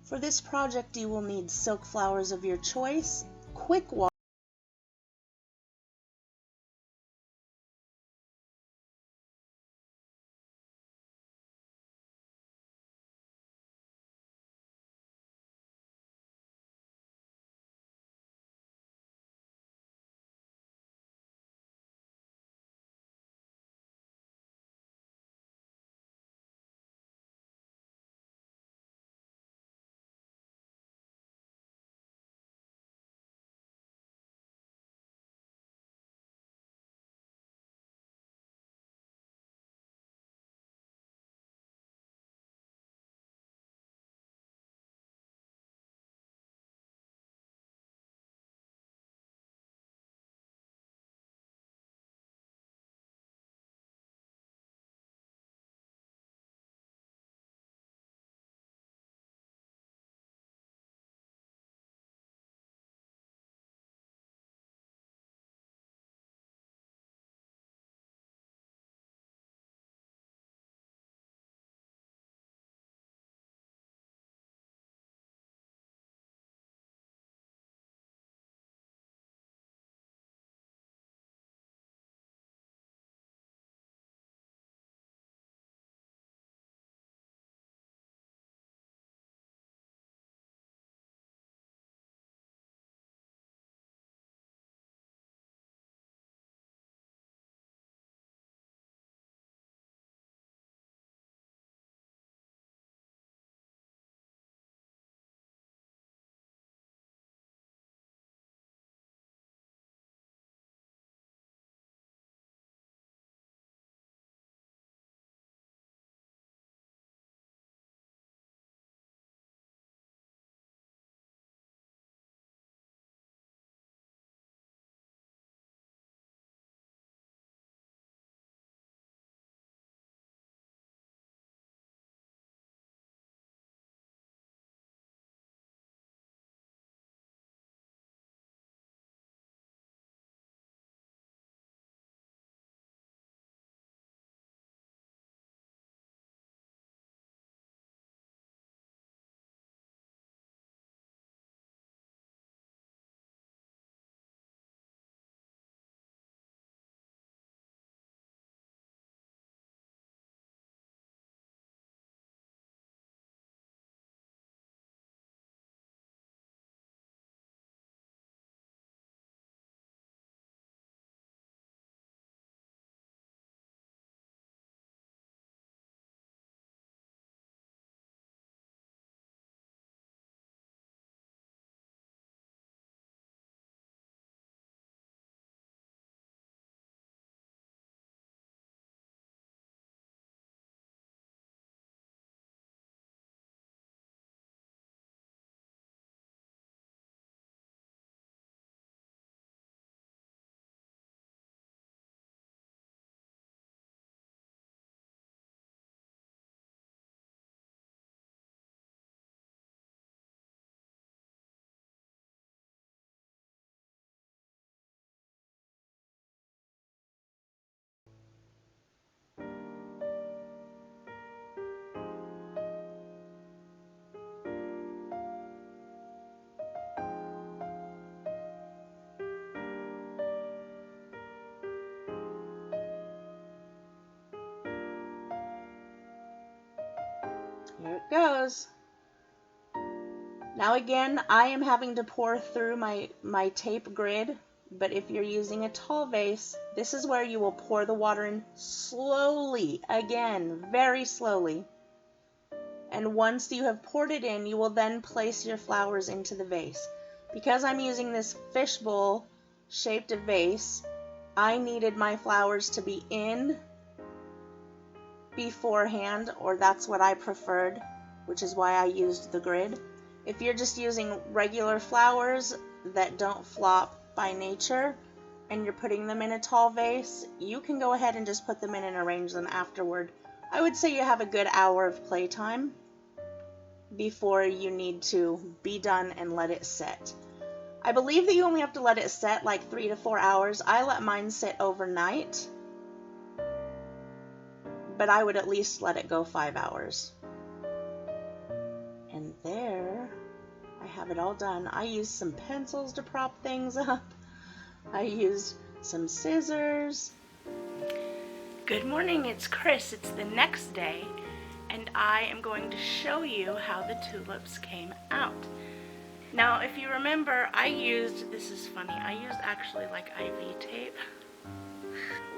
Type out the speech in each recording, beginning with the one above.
For this project, you will need silk flowers of your choice, quick water, here it goes. Now again, I am having to pour through my tape grid, but if you're using a tall vase, this is where you will pour the water in slowly, again, very slowly. And once you have poured it in, you will then place your flowers into the vase. Because I'm using this fishbowl shaped vase, I needed my flowers to be in beforehand, or that's what I preferred, which is why I used the grid. If you're just using regular flowers that don't flop by nature and you're putting them in a tall vase, you can go ahead and just put them in and arrange them afterward. I would say you have a good hour of playtime before you need to be done and let it set. I believe that you only have to let it set like 3 to 4 hours. I let mine sit overnight, but I would at least let it go 5 hours. And there have it all done. I used some pencils to prop things up. I used some scissors. Good morning, it's Chris. It's the next day, and I am going to show you how the tulips came out. Now, if you remember, this is funny, I used actually like IV tape.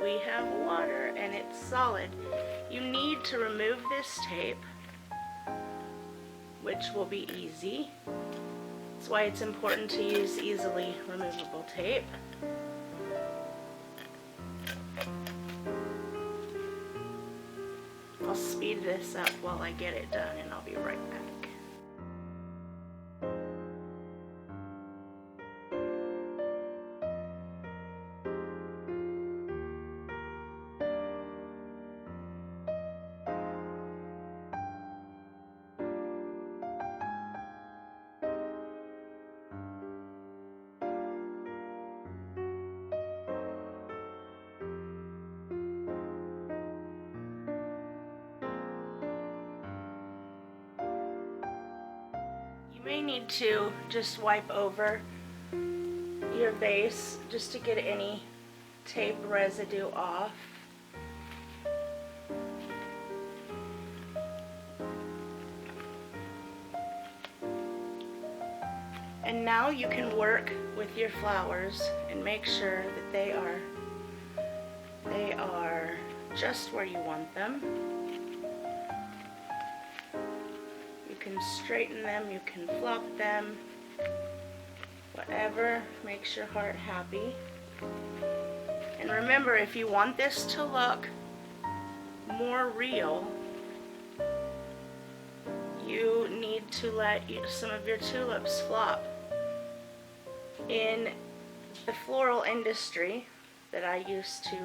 We have water and it's solid. You need to remove this tape, which will be easy. That's why it's important to use easily removable tape. I'll speed this up while I get it done and I'll be right back. You may need to just wipe over your vase just to get any tape residue off. And now you can work with your flowers and make sure that they are just where you want them. You can straighten them, you can flop them, whatever makes your heart happy. And remember, if you want this to look more real, you need to let some of your tulips flop. In the floral industry that I used to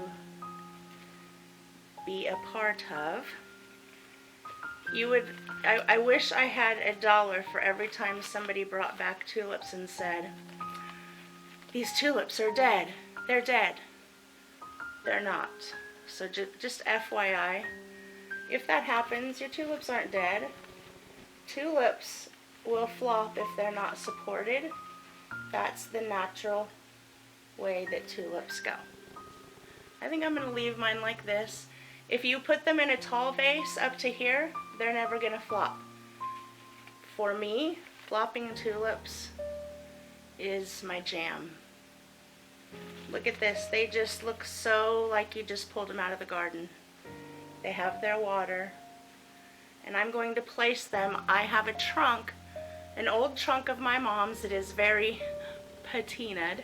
be a part of, I wish I had $1 for every time somebody brought back tulips and said, "These tulips are dead. They're dead." They're not. So just FYI, if that happens, your tulips aren't dead. Tulips will flop if they're not supported. That's the natural way that tulips go. I think I'm going to leave mine like this. If you put them in a tall vase up to here, they're never going to flop. For me, flopping tulips is my jam. Look at this. They just look so like you just pulled them out of the garden. They have their water. And I'm going to place them. I have a trunk, an old trunk of my mom's that is very patinaed.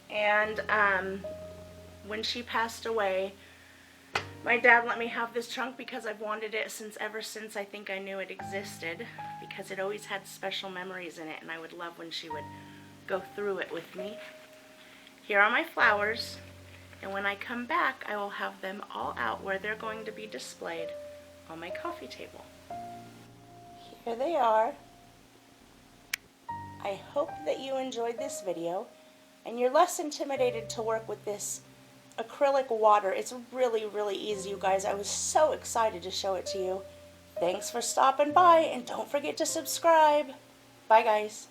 And when she passed away, my dad let me have this trunk because I've wanted it ever since I think I knew it existed, because it always had special memories in it, and I would love when she would go through it with me. Here are my flowers, and when I come back, I will have them all out where they're going to be displayed on my coffee table. Here they are. I hope that you enjoyed this video, and you're less intimidated to work with this acrylic water. It's really, really easy, you guys. I was so excited to show it to you. Thanks for stopping by, and don't forget to subscribe. Bye, guys.